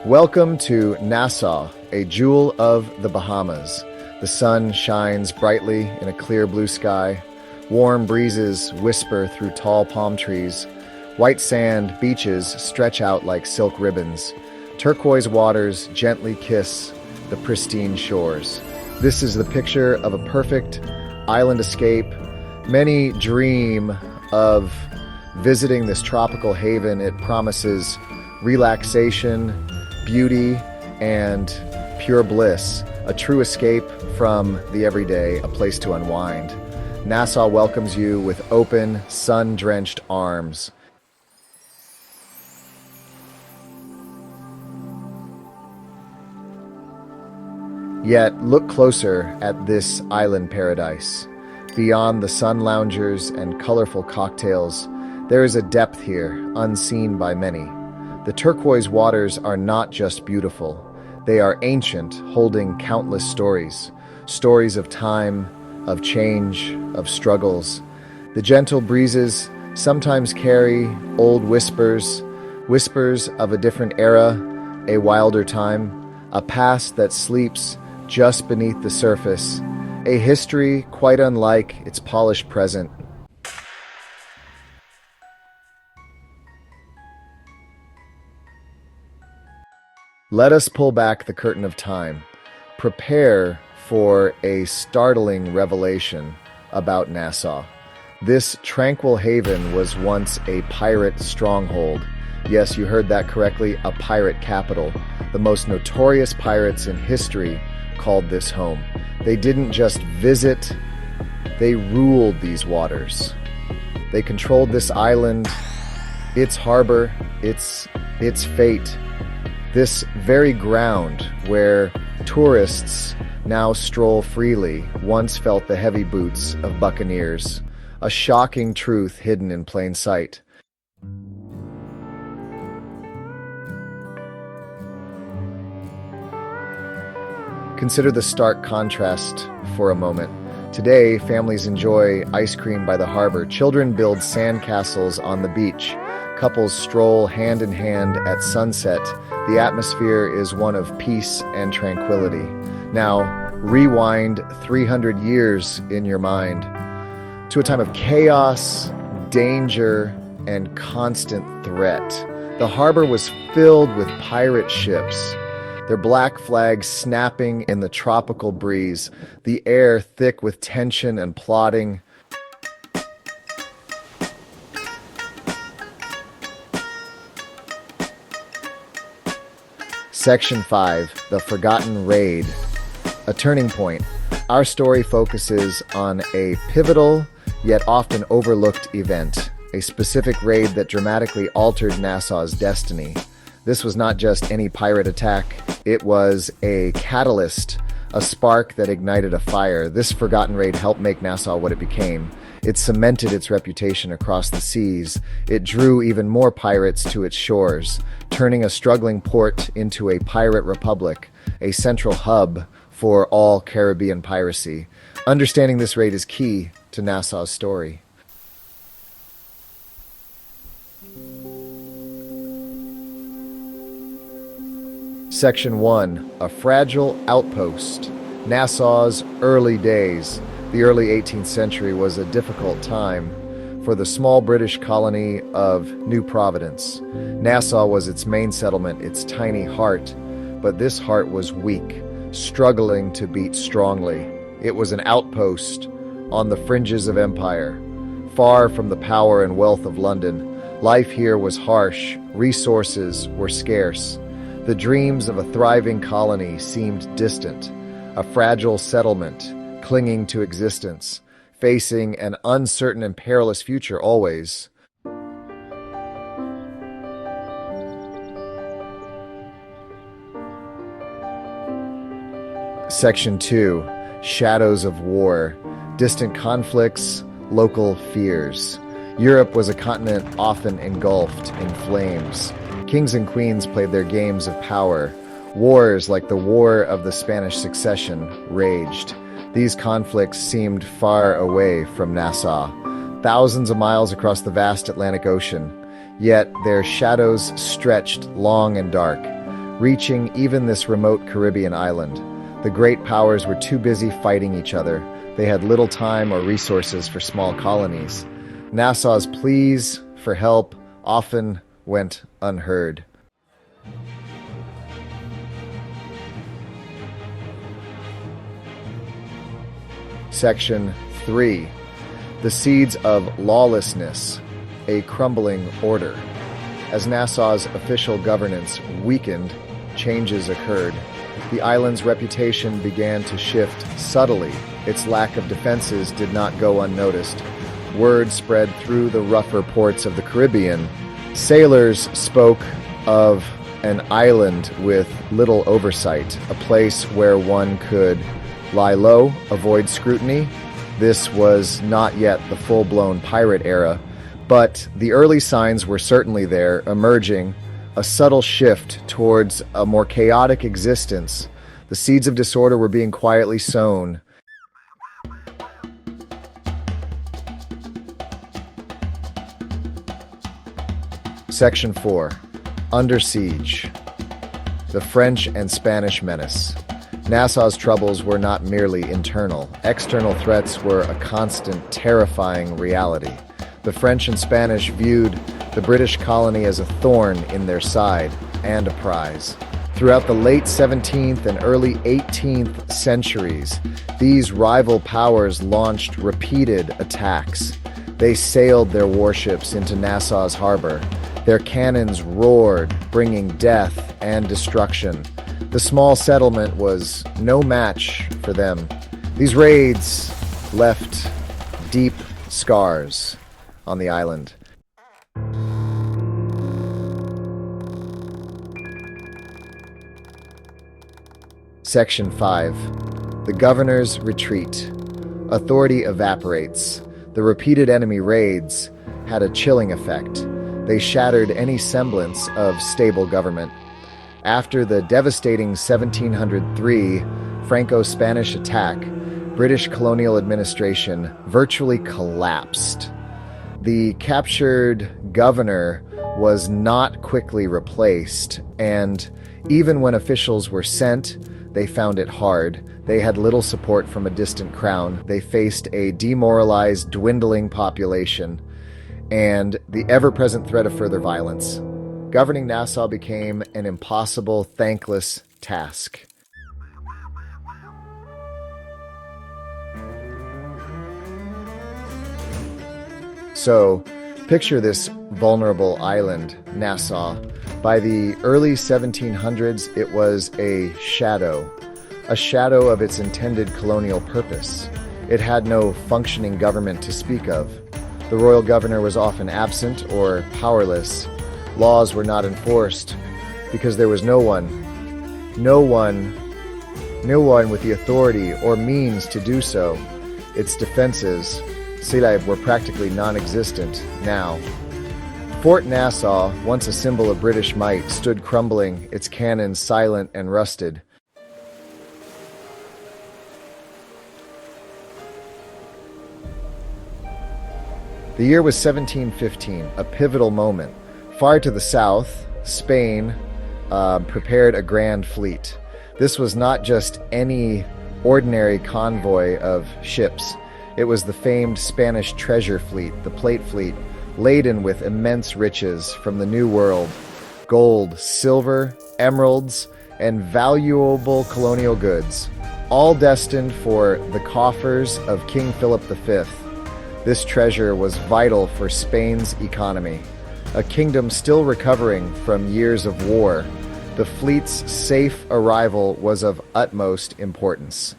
Welcome to Nassau, a jewel of the Bahamas. The sun shines brightly in a clear blue sky. Warm breezes whisper through tall palm trees. White sand beaches stretch out like silk ribbons. Turquoise waters gently kiss the pristine shores. This is the picture of a perfect island escape. Many dream of visiting this tropical haven. It promises relaxation, beauty, and pure bliss. A true escape from the everyday, a place to unwind. Nassau welcomes you with open, sun-drenched arms. Yet, look closer at this island paradise. Beyond the sun loungers and colorful cocktails, there is a depth here, unseen by many. The turquoise waters are not just beautiful. They are ancient, holding countless stories. Stories of time, of change, of struggles. The gentle breezes sometimes carry old whispers, whispers of a different era, a wilder time, a past that sleeps just beneath the surface, a history quite unlike its polished present. Let us pull back the curtain of time. Prepare for a startling revelation about Nassau. This tranquil haven was once a pirate stronghold. Yes, you heard that correctly, a pirate capital. The most notorious pirates in history called this home. They didn't just visit, they ruled these waters. They controlled this island, its harbor, its fate. This very ground where tourists now stroll freely once felt the heavy boots of buccaneers, a shocking truth hidden in plain sight. Consider the stark contrast for a moment. Today, families enjoy ice cream by the harbor. Children build sand castles on the beach. Couples stroll hand in hand at sunset. The atmosphere is one of peace and tranquility. Now, rewind 300 years in your mind to a time of chaos, danger, and constant threat. The harbor was filled with pirate ships, their black flags snapping in the tropical breeze, the air thick with tension and plotting. Section 5, The Forgotten Raid. A turning point. Our story focuses on a pivotal, yet often overlooked event, a specific raid that dramatically altered Nassau's destiny. This was not just any pirate attack, it was a catalyst, a spark that ignited a fire. This forgotten raid helped make Nassau what it became. It cemented its reputation across the seas. It drew even more pirates to its shores, turning a struggling port into a pirate republic, a central hub for all Caribbean piracy. Understanding this raid is key to Nassau's story. Section 1, A Fragile Outpost. Nassau's early days. The early 18th century was a difficult time for the small British colony of New Providence. Nassau was its main settlement, its tiny heart, but this heart was weak, struggling to beat strongly. It was an outpost on the fringes of empire, far from the power and wealth of London. Life here was harsh, resources were scarce. The dreams of a thriving colony seemed distant, a fragile settlement clinging to existence, facing an uncertain and perilous future always. Section 2, Shadows of War. Distant conflicts, local fears. Europe was a continent often engulfed in flames. Kings and queens played their games of power. Wars like the War of the Spanish Succession raged. These conflicts seemed far away from Nassau, thousands of miles across the vast Atlantic Ocean. Yet their shadows stretched long and dark. reaching even this remote Caribbean island. The great powers were too busy fighting each other. They had little time or resources for small colonies. Nassau's pleas for help often went unheard. Section 3. The Seeds of Lawlessness, a Crumbling Order. As Nassau's official governance weakened, changes occurred. The island's reputation began to shift subtly. Its lack of defenses did not go unnoticed. Word spread through the rougher ports of the Caribbean. Sailors spoke of an island with little oversight, a place where one could lie low, avoid scrutiny. This was not yet the full-blown pirate era, but the early signs were certainly there, emerging, a subtle shift towards a more chaotic existence. The seeds of disorder were being quietly sown. Section 4. Under Siege. The French and Spanish Menace. Nassau's troubles were not merely internal. External threats were a constant, terrifying reality. The French and Spanish viewed the British colony as a thorn in their side and a prize. Throughout the late 17th and early 18th centuries, these rival powers launched repeated attacks. They sailed their warships into Nassau's harbor. Their cannons roared, bringing death and destruction. The small settlement was no match for them. These raids left deep scars on the island. Section 5. The Governor's Retreat. Authority evaporates. The repeated enemy raids had a chilling effect. They shattered any semblance of stable government. After the devastating 1703 Franco-Spanish attack, British colonial administration virtually collapsed. The captured governor was not quickly replaced, and even when officials were sent, they found it hard. They had little support from a distant crown. They faced a demoralized, dwindling population and the ever-present threat of further violence. Governing Nassau became an impossible, thankless task. So, picture this vulnerable island, Nassau. By the early 1700s, it was a shadow of its intended colonial purpose. It had no functioning government to speak of. The royal governor was often absent or powerless. Laws were not enforced because there was no one with the authority or means to do so. Its defenses, were practically non-existent now. Fort Nassau, once a symbol of British might, stood crumbling, its cannons silent and rusted. The year was 1715, a pivotal moment. Far to the south, Spain prepared a grand fleet. This was not just any ordinary convoy of ships. It was the famed Spanish treasure fleet, the Plate Fleet, laden with immense riches from the New World: gold, silver, emeralds, and valuable colonial goods, all destined for the coffers of King Philip V. This treasure was vital for Spain's economy. A kingdom still recovering from years of war, the fleet's safe arrival was of utmost importance.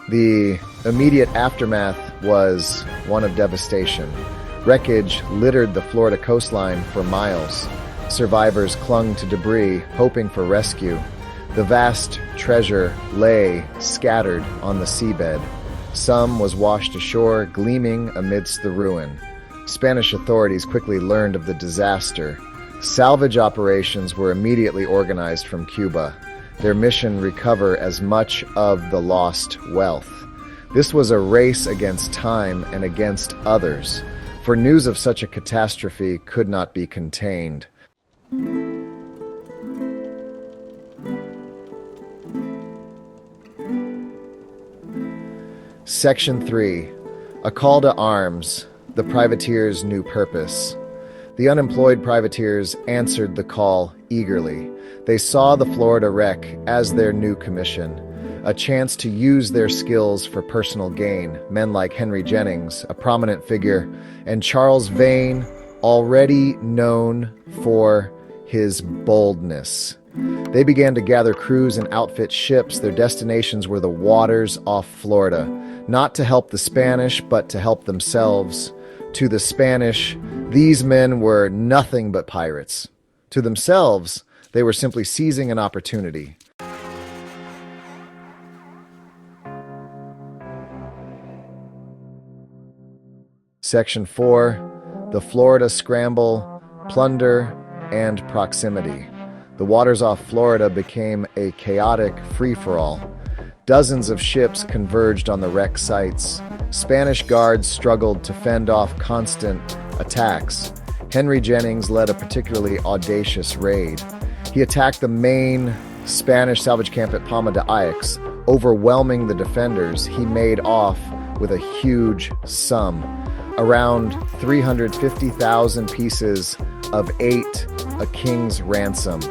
The immediate aftermath was one of devastation. Wreckage littered the Florida coastline for miles. Survivors clung to debris, hoping for rescue. The vast treasure lay scattered on the seabed. Some was washed ashore, gleaming amidst the ruin. Spanish authorities quickly learned of the disaster. Salvage operations were immediately organized from Cuba. Their mission: recover as much of the lost wealth. This was a race against time and against others. for news of such a catastrophe could not be contained. Section 3. A call to arms, the privateer's new purpose. The unemployed privateers answered the call eagerly. They saw the Florida wreck as their new commission, a chance to use their skills for personal gain. Men like Henry Jennings, a prominent figure, and Charles Vane, already known for his boldness. They began to gather crews and outfit ships. Their destinations were the waters off Florida, not to help the Spanish, but to help themselves. To the Spanish, these men were nothing but pirates. To themselves, they were simply seizing an opportunity. Section 4. The Florida Scramble, Plunder and Proximity. The waters off Florida became a chaotic free-for-all. Dozens of ships converged on the wreck sites. Spanish guards struggled to fend off constant attacks. Henry Jennings led a particularly audacious raid. He attacked the main Spanish salvage camp at Palma de Aix, overwhelming the defenders. He made off with a huge sum, around 350,000 pieces of 8, a king's ransom.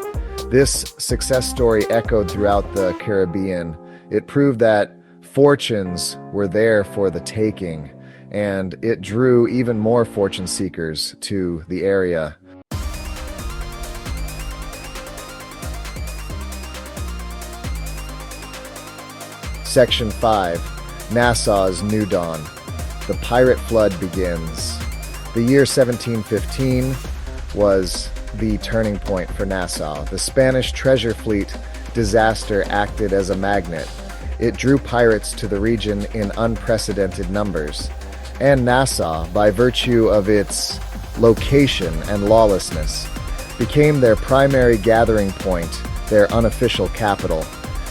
This success story echoed throughout the Caribbean. It proved that fortunes were there for the taking, and it drew even more fortune seekers to the area. Section 5. Nassau's New Dawn. The pirate flood begins. The year 1715 was the turning point for Nassau. The Spanish treasure fleet disaster acted as a magnet. It drew pirates to the region in unprecedented numbers. And Nassau, by virtue of its location and lawlessness, became their primary gathering point, their unofficial capital.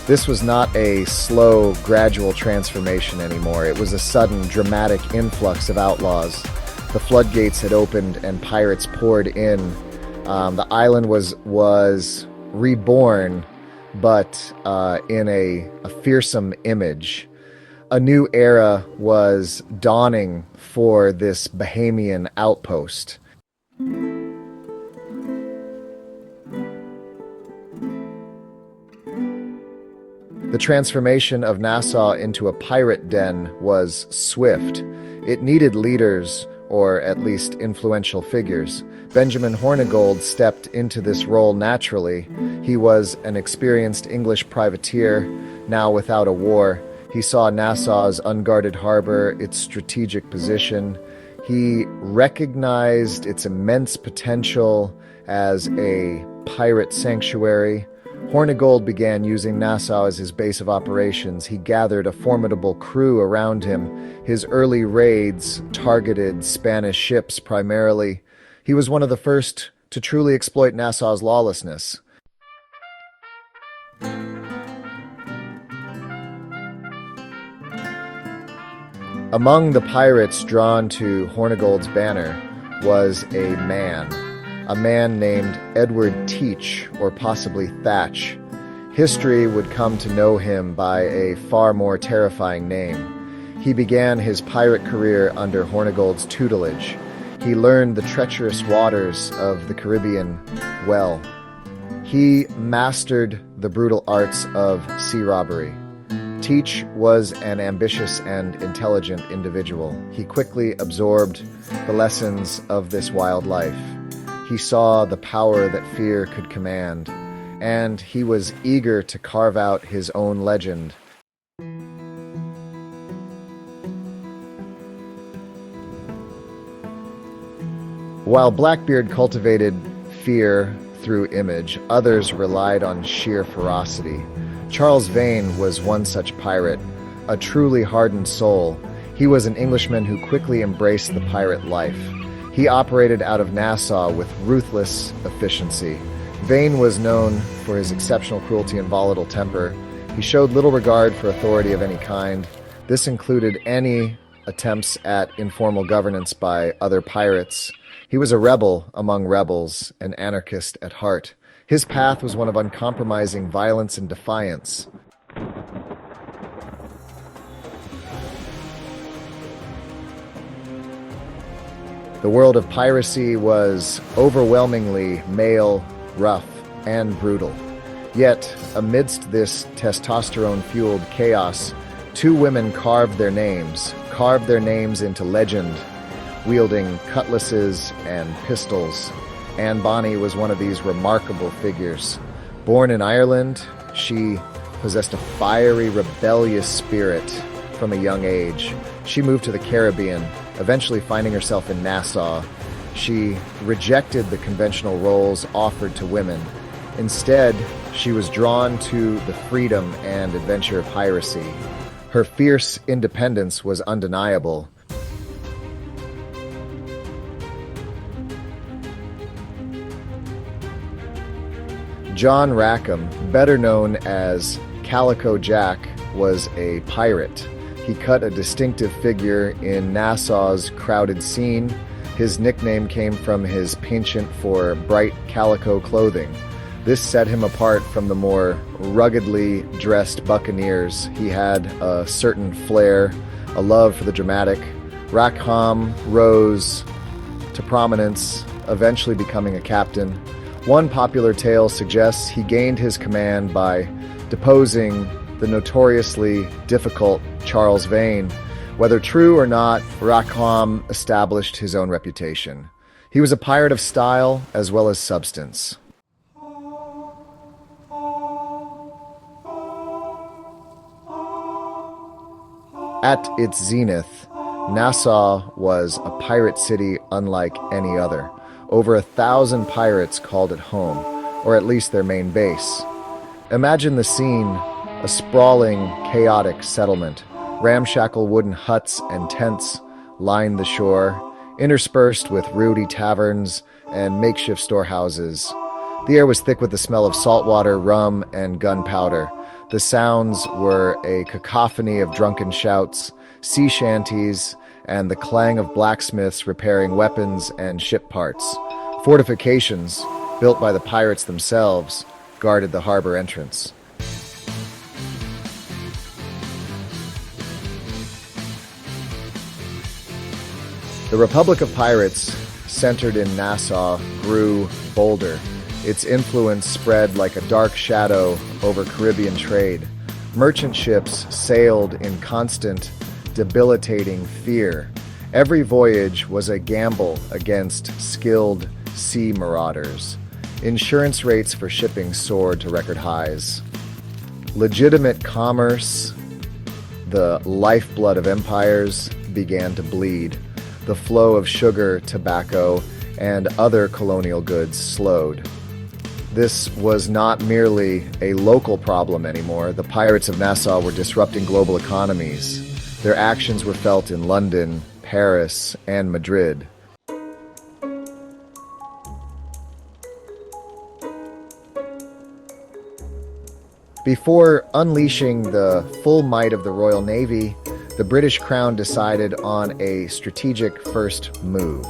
This was not a slow, gradual transformation anymore. It was a sudden, dramatic influx of outlaws. The floodgates had opened and pirates poured in. The island was reborn, but in a fearsome image. A new era was dawning for this Bahamian outpost. The transformation of Nassau into a pirate den was swift. It needed leaders, or at least influential figures. Benjamin Hornigold stepped into this role naturally. He was an experienced English privateer, now without a war. He saw Nassau's unguarded harbor, its strategic position. He recognized its immense potential as a pirate sanctuary. Hornigold began using Nassau as his base of operations. He gathered a formidable crew around him. His early raids targeted Spanish ships primarily. He was one of the first to truly exploit Nassau's lawlessness. Among the pirates drawn to Hornigold's banner was a man named Edward Teach, or possibly Thatch. History would come to know him by a far more terrifying name. He began his pirate career under Hornigold's tutelage. He learned the treacherous waters of the Caribbean well. He mastered the brutal arts of sea robbery. Teach was an ambitious and intelligent individual. He quickly absorbed the lessons of this wild life. He saw the power that fear could command, and he was eager to carve out his own legend. While Blackbeard cultivated fear through image, others relied on sheer ferocity. Charles Vane was one such pirate, a truly hardened soul. He was an Englishman who quickly embraced the pirate life. He operated out of Nassau with ruthless efficiency. Vane was known for his exceptional cruelty and volatile temper. He showed little regard for authority of any kind. This included any attempts at informal governance by other pirates. He was a rebel among rebels, an anarchist at heart. His path was one of uncompromising violence and defiance. The world of piracy was overwhelmingly male, rough, and brutal. Yet, amidst this testosterone-fueled chaos, two women carved their names into legend, wielding cutlasses and pistols. Anne Bonny was one of these remarkable figures. Born in Ireland, she possessed a fiery, rebellious spirit from a young age. She moved to the Caribbean, eventually finding herself in Nassau. She rejected the conventional roles offered to women. Instead, she was drawn to the freedom and adventure of piracy. Her fierce independence was undeniable. John Rackham, better known as Calico Jack, was a pirate. He cut a distinctive figure in Nassau's crowded scene. His nickname came from his penchant for bright calico clothing. This set him apart from the more ruggedly dressed buccaneers. He had a certain flair, a love for the dramatic. Rackham rose to prominence, eventually becoming a captain. One popular tale suggests he gained his command by deposing the notoriously difficult Charles Vane. Whether true or not, Rackham established his own reputation. He was a pirate of style as well as substance. At its zenith, Nassau was a pirate city unlike any other. Over 1,000 pirates called it home, or at least their main base. Imagine the scene: a sprawling, chaotic settlement. Ramshackle wooden huts and tents lined the shore, interspersed with rowdy taverns and makeshift storehouses. The air was thick with the smell of saltwater, rum, and gunpowder. The sounds were a cacophony of drunken shouts, sea shanties, and the clang of blacksmiths repairing weapons and ship parts. Fortifications, built by the pirates themselves, guarded the harbor entrance. The Republic of Pirates, centered in Nassau, grew bolder. Its influence spread like a dark shadow over Caribbean trade. Merchant ships sailed in constant, debilitating fear. Every voyage was a gamble against skilled sea marauders. Insurance rates for shipping soared to record highs. Legitimate commerce, the lifeblood of empires, began to bleed. The flow of sugar, tobacco, and other colonial goods slowed. This was not merely a local problem anymore. The pirates of Nassau were disrupting global economies. Their actions were felt in London, Paris, and Madrid. Before unleashing the full might of the Royal Navy, the British Crown decided on a strategic first move.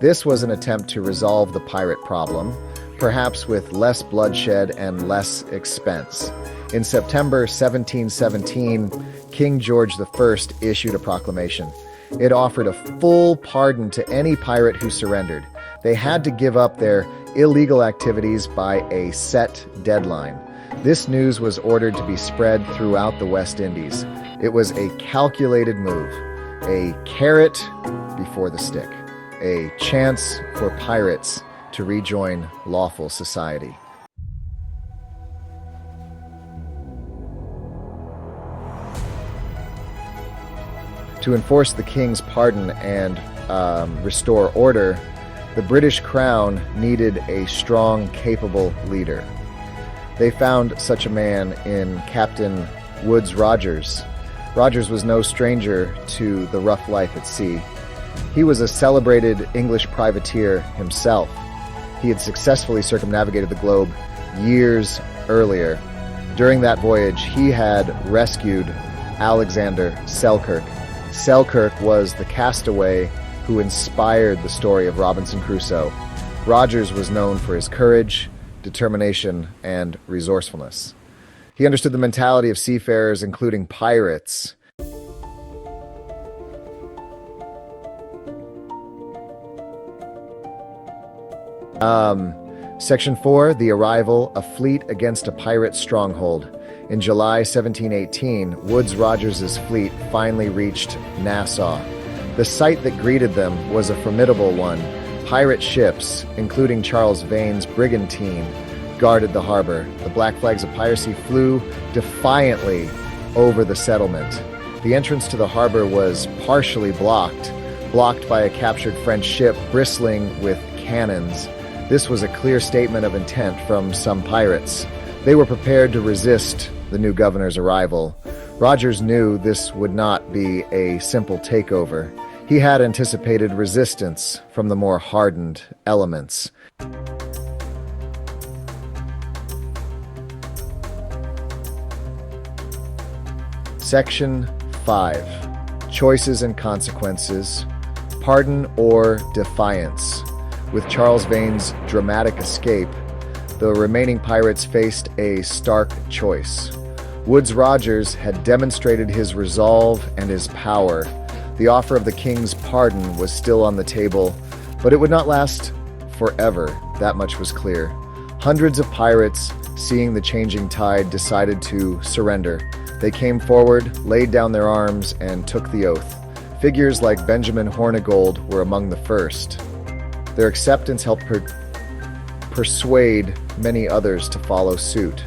This was an attempt to resolve the pirate problem, perhaps with less bloodshed and less expense. In September 1717, King George I issued a proclamation. It offered a full pardon to any pirate who surrendered. They had to give up their illegal activities by a set deadline. This news was ordered to be spread throughout the West Indies. It was a calculated move, a carrot before the stick, a chance for pirates to rejoin lawful society. To enforce the king's pardon and restore order, the British Crown needed a strong, capable leader. They found such a man in Captain Woodes Rogers. Rogers was no stranger to the rough life at sea. He was a celebrated English privateer himself. He had successfully circumnavigated the globe years earlier. During that voyage, he had rescued Alexander Selkirk, Selkirk was the castaway who inspired the story of Robinson Crusoe. Rogers was known for his courage, determination, and resourcefulness. He understood the mentality of seafarers, including pirates. Section 4, The Arrival, a fleet against a pirate stronghold. In July 1718, Woodes Rogers' fleet finally reached Nassau. The sight that greeted them was a formidable one. Pirate ships, including Charles Vane's brigantine, guarded the harbor. The black flags of piracy flew defiantly over the settlement. The entrance to the harbor was partially blocked by a captured French ship bristling with cannons. This was a clear statement of intent from some pirates. They were prepared to resist the new governor's arrival. Rogers knew this would not be a simple takeover. He had anticipated resistance from the more hardened elements. Section 5. Choices and Consequences. Pardon or Defiance. With Charles Vane's dramatic escape, the remaining pirates faced a stark choice. Woodes Rogers had demonstrated his resolve and his power. The offer of the king's pardon was still on the table, but it would not last forever, that much was clear. Hundreds of pirates, seeing the changing tide, decided to surrender. They came forward, laid down their arms, and took the oath. Figures like Benjamin Hornigold were among the first. Their acceptance helped persuade many others to follow suit.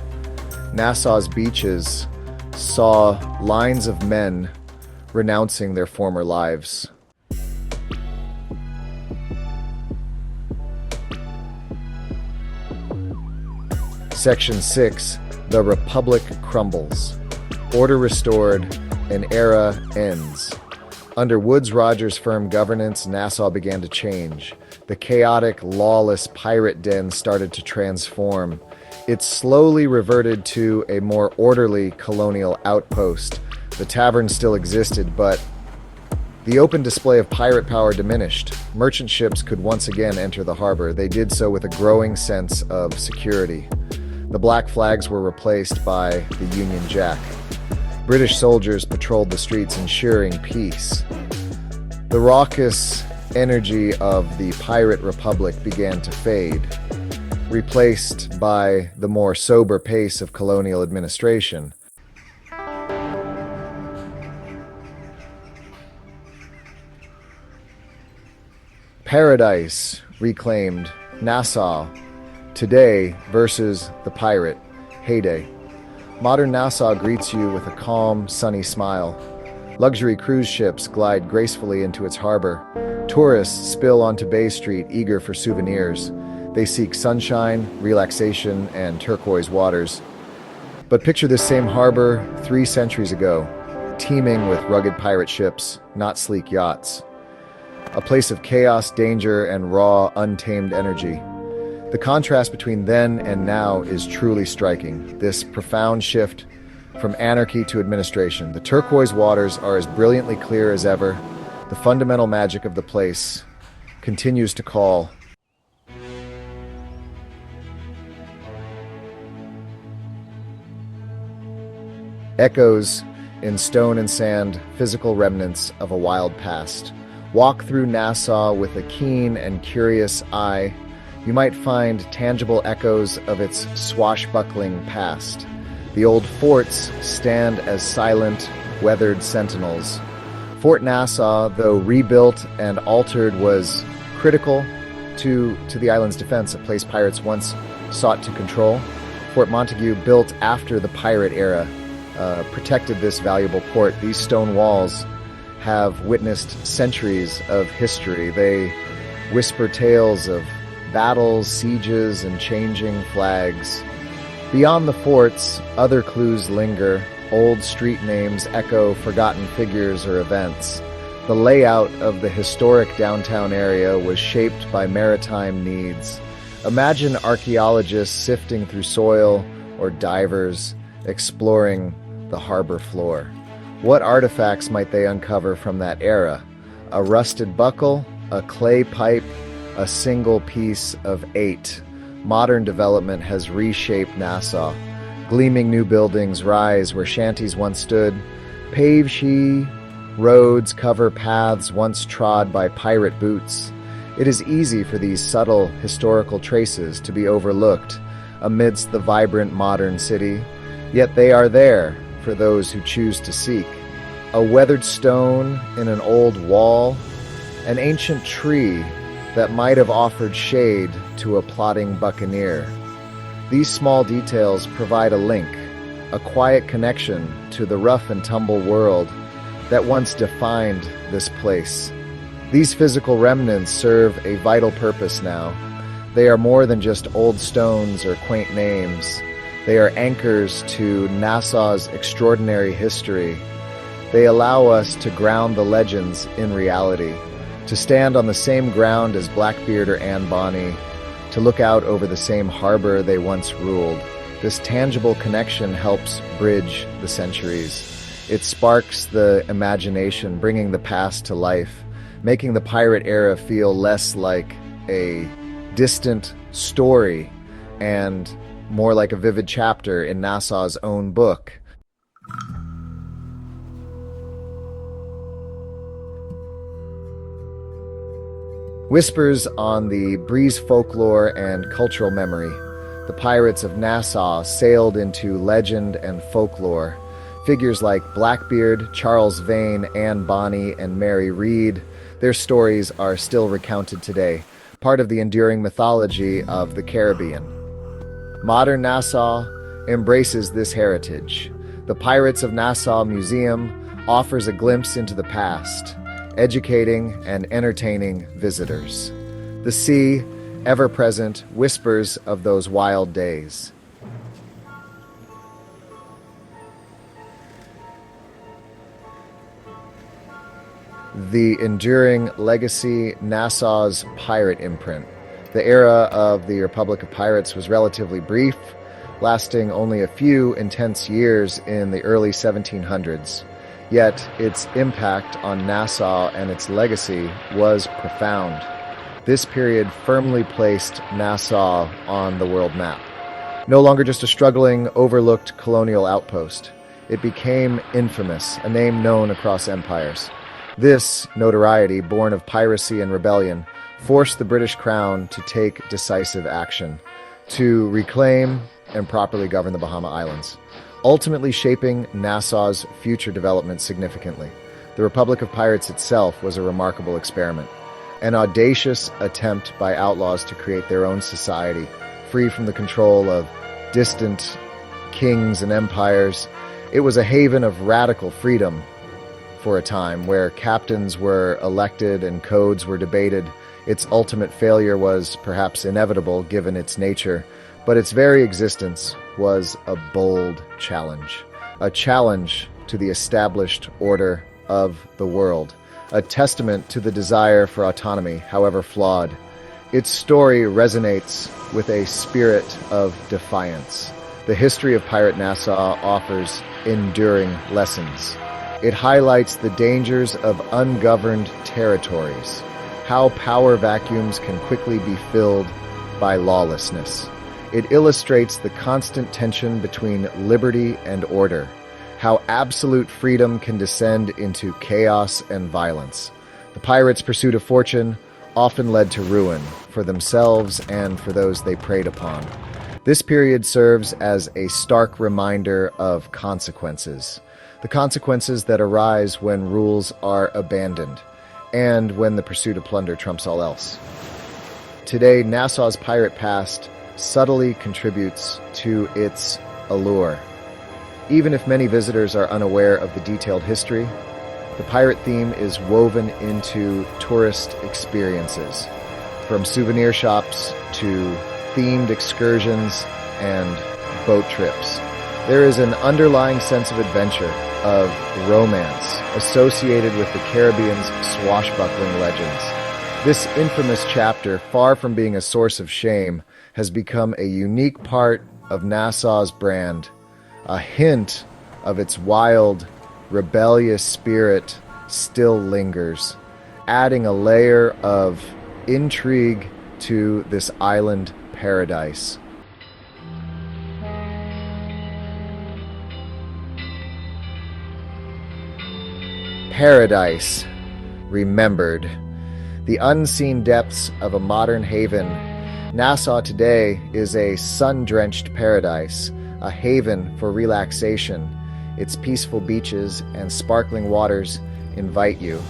Nassau's beaches saw lines of men renouncing their former lives. Section 6. The Republic crumbles. Order restored, an era ends. Under Woodes Rogers' firm governance, Nassau began to change. The chaotic, lawless pirate den started to transform. It slowly reverted to a more orderly colonial outpost. The tavern still existed, but the open display of pirate power diminished. Merchant ships could once again enter the harbor. They did so with a growing sense of security. The black flags were replaced by the Union Jack. British soldiers patrolled the streets, ensuring peace. The raucous energy of the pirate republic began to fade, replaced by the more sober pace of colonial administration. Paradise reclaimed. Nassau today versus the pirate Heyday. Modern Nassau greets you with a calm, sunny smile. Luxury cruise ships glide gracefully into its harbor. Tourists spill onto Bay Street, eager for souvenirs. They seek sunshine, relaxation, and turquoise waters. But picture this same harbor 3 centuries ago, teeming with rugged pirate ships, not sleek yachts. A place of chaos, danger, and raw, untamed energy. The contrast between then and now is truly striking. This profound shift from anarchy to administration. The turquoise waters are as brilliantly clear as ever. The fundamental magic of the place continues to call. Echoes in stone and sand, physical remnants of a wild past. Walk through Nassau with a keen and curious eye. You might find tangible echoes of its swashbuckling past. The old forts stand as silent, weathered sentinels. Fort Nassau, though rebuilt and altered, was critical to the island's defense, a place pirates once sought to control. Fort Montague, built after the pirate era, protected this valuable port. These stone walls have witnessed centuries of history. They whisper tales of battles, sieges, and changing flags. Beyond the forts, other clues linger. Old street names echo forgotten figures or events. The layout of the historic downtown area was shaped by maritime needs. Imagine archaeologists sifting through soil or divers exploring the harbor floor. What artifacts might they uncover from that era? A rusted buckle, a clay pipe, a single piece of 8. Modern development has reshaped Nassau. Gleaming new buildings rise where shanties once stood. Paved roads cover paths once trod by pirate boots. It is easy for these subtle historical traces to be overlooked amidst the vibrant modern city, yet they are there for those who choose to seek. A weathered stone in an old wall, an ancient tree that might have offered shade to a plodding buccaneer. These small details provide a link, a quiet connection to the rough and tumble world that once defined this place. These physical remnants serve a vital purpose now. They are more than just old stones or quaint names. They are anchors to Nassau's extraordinary history. They allow us to ground the legends in reality, to stand on the same ground as Blackbeard or Anne Bonny, to look out over the same harbor they once ruled. This tangible connection helps bridge the centuries. It sparks the imagination, bringing the past to life, making the pirate era feel less like a distant story and more like a vivid chapter in Nassau's own book. Whispers on the breeze folklore and cultural memory. The pirates of Nassau sailed into legend and folklore. Figures like Blackbeard, Charles Vane, Anne Bonny, and Mary Read, their stories are still recounted today, part of the enduring mythology of the Caribbean. Modern Nassau embraces this heritage. The Pirates of Nassau Museum offers a glimpse into the past, educating and entertaining visitors. The sea, ever present, whispers of those wild days. The enduring legacy, Nassau's pirate imprint. The era of the Republic of Pirates was relatively brief, lasting only a few intense years in the early 1700s. Yet its impact on Nassau and its legacy was profound. This period firmly placed Nassau on the world map. No longer just a struggling, overlooked colonial outpost. It became infamous, a name known across empires. This notoriety, born of piracy and rebellion, forced the British Crown to take decisive action, to reclaim and properly govern the Bahama Islands, ultimately shaping Nassau's future development significantly. The Republic of Pirates itself was a remarkable experiment, an audacious attempt by outlaws to create their own society, free from the control of distant kings and empires. It was a haven of radical freedom for a time, where captains were elected and codes were debated. Its ultimate failure was perhaps inevitable given its nature, but its very existence was a bold challenge. A challenge to the established order of the world. A testament to the desire for autonomy, however flawed. Its story resonates with a spirit of defiance. The history of Pirate Nassau offers enduring lessons. It highlights the dangers of ungoverned territories, how power vacuums can quickly be filled by lawlessness. It illustrates the constant tension between liberty and order, how absolute freedom can descend into chaos and violence. The pirates' pursuit of fortune often led to ruin for themselves and for those they preyed upon. This period serves as a stark reminder of consequences. The consequences that arise when rules are abandoned, and when the pursuit of plunder trumps all else. Today, Nassau's pirate past subtly contributes to its allure. Even if many visitors are unaware of the detailed history, the pirate theme is woven into tourist experiences, from souvenir shops to themed excursions and boat trips. There is an underlying sense of adventure, of romance, associated with the Caribbean's swashbuckling legends. This infamous chapter, far from being a source of shame, has become a unique part of Nassau's brand, a hint of its wild rebellious spirit still lingers, adding a layer of intrigue to this island paradise. Paradise, remembered. The unseen depths of a modern haven. Nassau today is a sun-drenched paradise, a haven for relaxation. Its peaceful beaches and sparkling waters invite you.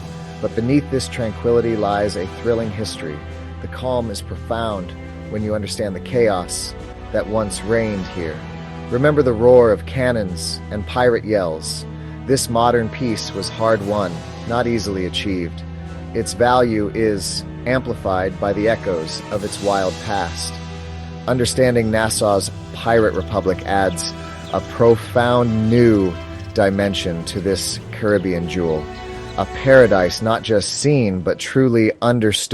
But beneath this tranquility lies a thrilling history. The calm is profound when you understand the chaos that once reigned here. Remember the roar of cannons and pirate yells. This modern peace was hard-won, not easily achieved. Its value is amplified by the echoes of its wild past. Understanding Nassau's pirate republic adds a profound new dimension to this Caribbean jewel. A paradise not just seen, but truly understood.